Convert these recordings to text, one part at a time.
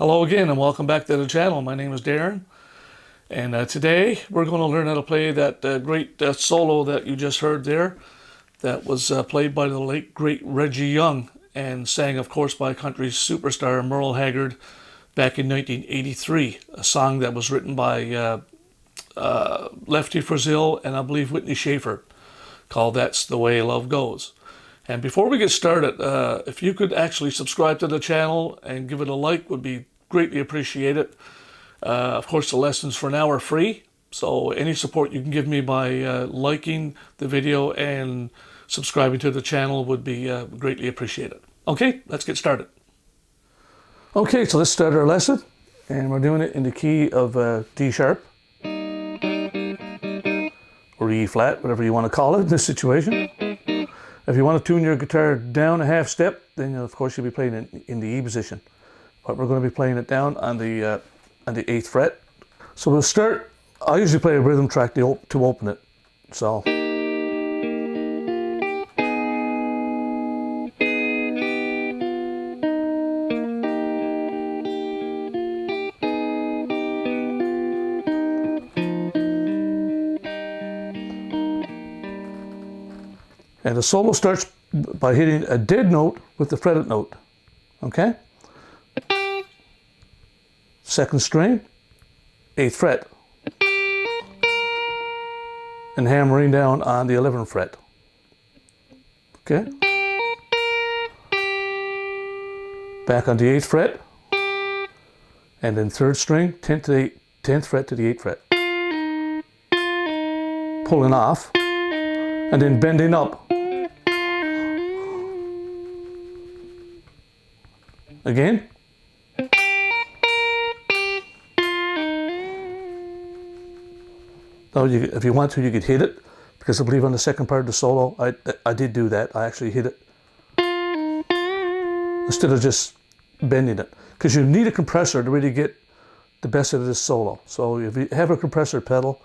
Hello again and welcome back to the channel. My name is Darren and today we're going to learn how to play that great solo that you just heard there that was played by the late great Reggie Young and sang of course by country superstar Merle Haggard back in 1983, a song that was written by Lefty Frizzell and I believe Whitney Schaefer called That's the Way Love Goes. And before we get started, if you could actually subscribe to the channel and give it a like would be greatly appreciated. Of course, the lessons for now are free, so any support you can give me by liking the video and subscribing to the channel would be greatly appreciated. Okay, let's get started. Okay, so let's start our lesson, and we're doing it in the key of D sharp, or E flat, whatever you want to call it in this situation. If you want to tune your guitar down a half step, then of course you'll be playing it in the E position. But we're going to be playing it down on the 8th fret. So we'll start. I usually play a rhythm track to open it. So. And the solo starts by hitting a dead note with the fretted note, okay? 2nd string, 8th fret, and hammering down on the 11th fret, okay? Back on the 8th fret, and then 3rd string, 10th fret to the 8th fret. Pulling off, and then bending up. Again. Now, if you want to, you could hit it, because I believe on the second part of the solo, I did do that. I actually hit it instead of just bending it, because you need a compressor to really get the best out of this solo. So if you have a compressor pedal,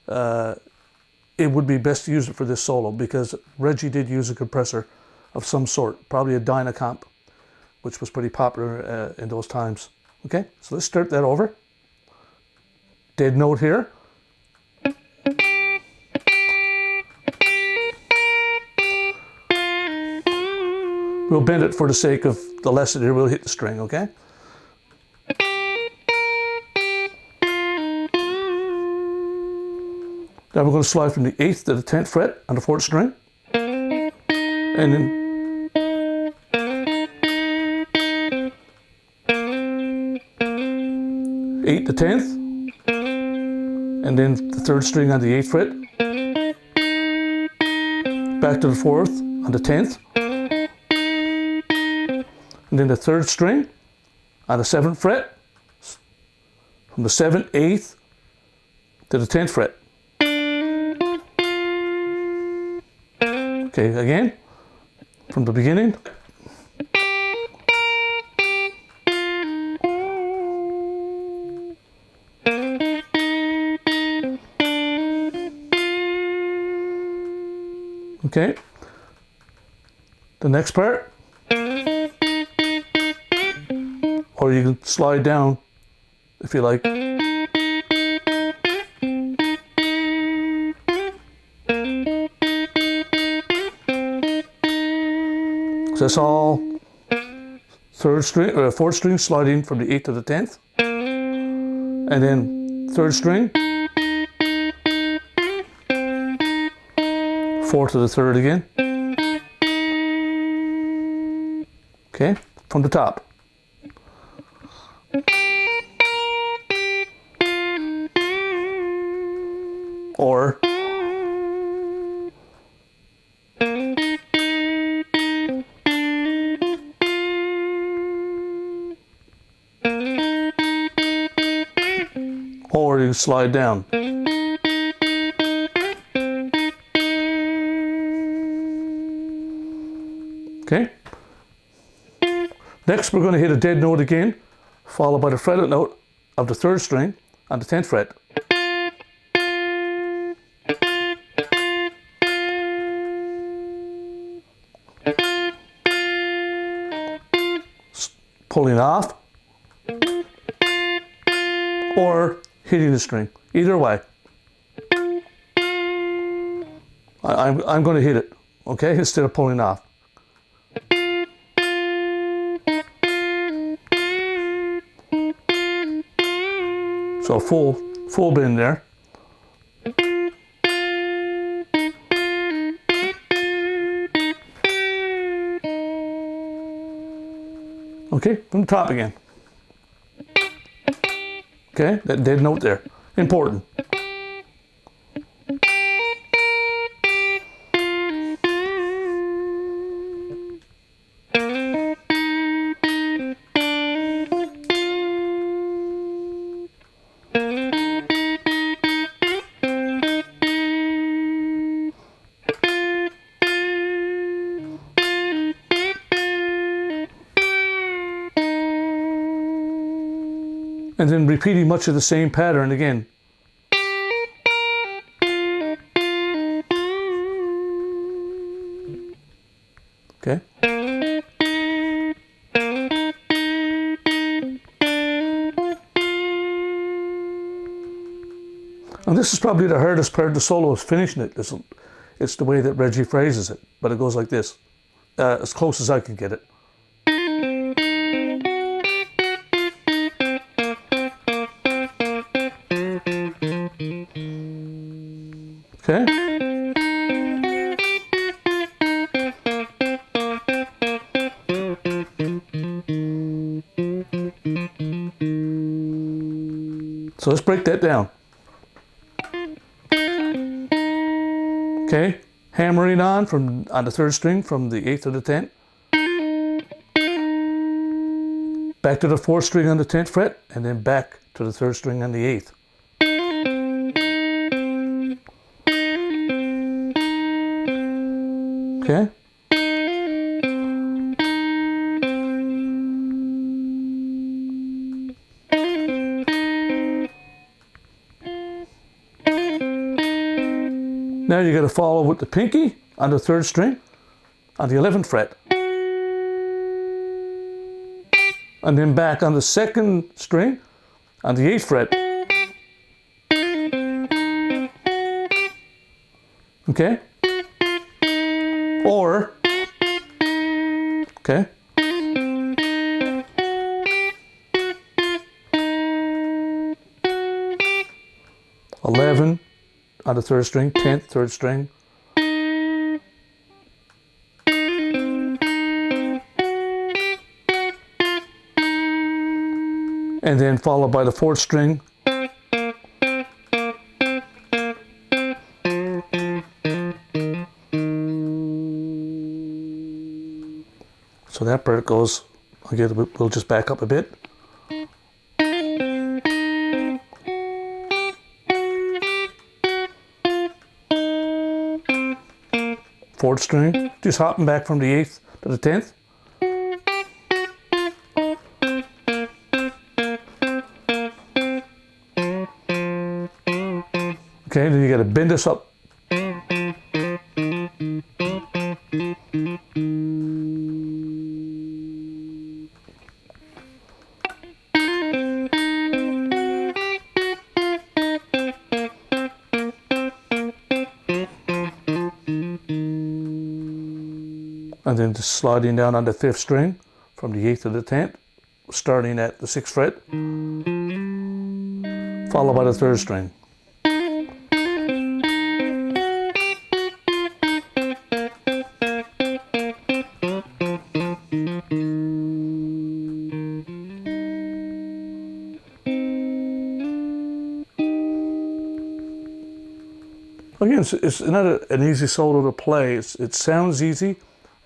it would be best to use it for this solo, because Reggie did use a compressor of some sort, probably a Dynacomp, which was pretty popular in those times. Okay, so let's start that over. Dead note here. We'll bend it for the sake of the lesson here. We'll hit the string, okay? Now we're going to slide from the 8th to the 10th fret on the 4th string. And then 8th to 10th, and then the 3rd string on the 8th fret, back to the 4th on the 10th, and then the 3rd string on the 7th fret, from the 7th, 8th to the 10th fret. Okay, again, from the beginning. Okay, the next part, or you can slide down if you like. So that's all 3rd string or 4th string sliding from the 8th to the 10th, and then 3rd string, 4th to the 3rd again. Okay, from the top. Or you slide down. Okay. Next, we're going to hit a dead note again, followed by the fretted note of the 3rd string on the 10th fret. pulling off, or hitting the string. Either way. I'm going to hit it, okay, instead of pulling off. So full bend there. Okay, from the top again. Okay, that dead note there, important. And then repeating much of the same pattern again. Okay. And this is probably the hardest part of the solo, is finishing it. It's the way that Reggie phrases it, but it goes like this, as close as I can get it. Okay. So let's break that down. Okay, hammering on the third string from the 8th to the 10th. Back to the 4th string on the 10th fret, and then back to the 3rd string on the 8th. Okay. Now you got to follow with the pinky on the 3rd string on the 11th fret. And then back on the 2nd string on the 8th fret. Okay? Or, okay, (11) on the 3rd string, 10th, 3rd string. And then followed by the 4th string. So that part goes, again, we'll just back up a bit. Fourth string, just hopping back from the 8th to the 10th. Okay, then you got to bend this up. And then just sliding down on the 5th string from the 8th to the 10th, starting at the 6th fret, followed by the 3rd string. Again, it's not an easy solo to play. It sounds easy,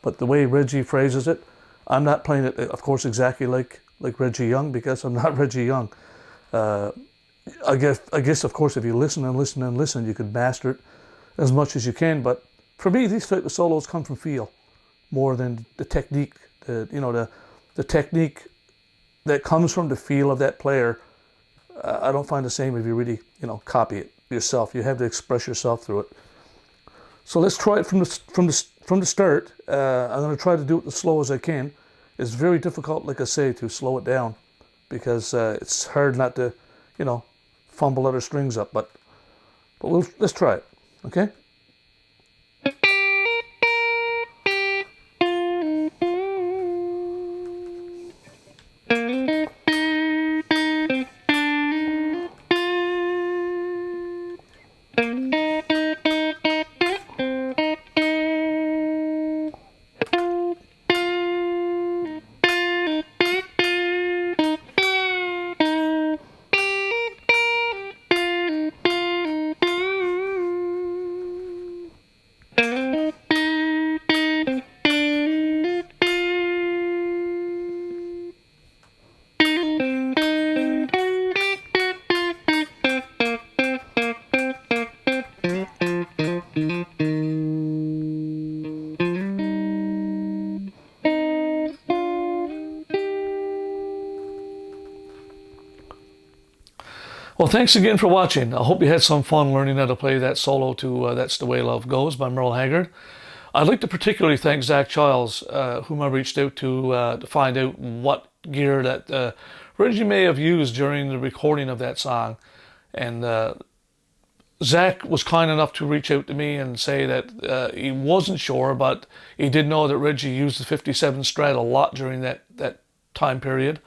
but the way Reggie phrases it, I'm not playing it, of course, exactly like Reggie Young, because I'm not Reggie Young. I guess, of course, if you listen and listen and listen, you could master it as much as you can. But for me, these type of solos come from feel more than the technique. The technique that comes from the feel of that player. I don't find the same if you really, copy it yourself. You have to express yourself through it. So let's try it from the start. I'm going to try to do it as slow as I can. It's very difficult, like I say, to slow it down, because it's hard not to you know, fumble other strings up. But let's try it, okay? Well, thanks again for watching. I hope you had some fun learning how to play that solo to That's the Way Love Goes by Merle Haggard. I'd like to particularly thank Zach Childs, whom I reached out to find out what gear that Reggie may have used during the recording of that song. And Zach was kind enough to reach out to me and say that he wasn't sure, but he did know that Reggie used the 57 Strat a lot during that time period.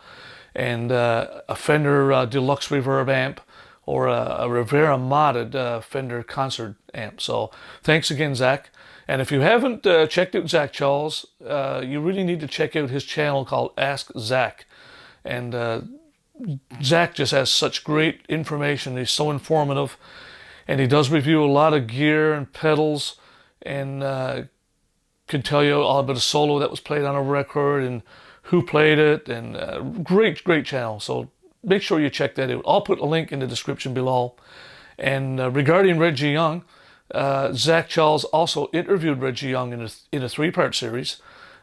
And a Fender Deluxe Reverb amp, or a Rivera modded Fender concert amp. So thanks again, Zach. And if you haven't checked out Zach Childs, you really need to check out his channel called Ask Zach. And Zach just has such great information. He's so informative, and he does review a lot of gear and pedals, and can tell you all about a solo that was played on a record and who played it, and great channel. So make sure you check that out. I'll put a link in the description below. And regarding Reggie Young, Zach Childs also interviewed Reggie Young in a 3-part series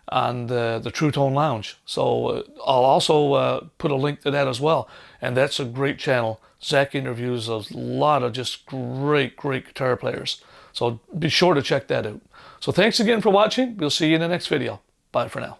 on the True Tone Lounge. So I'll also put a link to that as well. And that's a great channel. Zach interviews a lot of just great guitar players. So be sure to check that out. So thanks again for watching. We'll see you in the next video. Bye for now.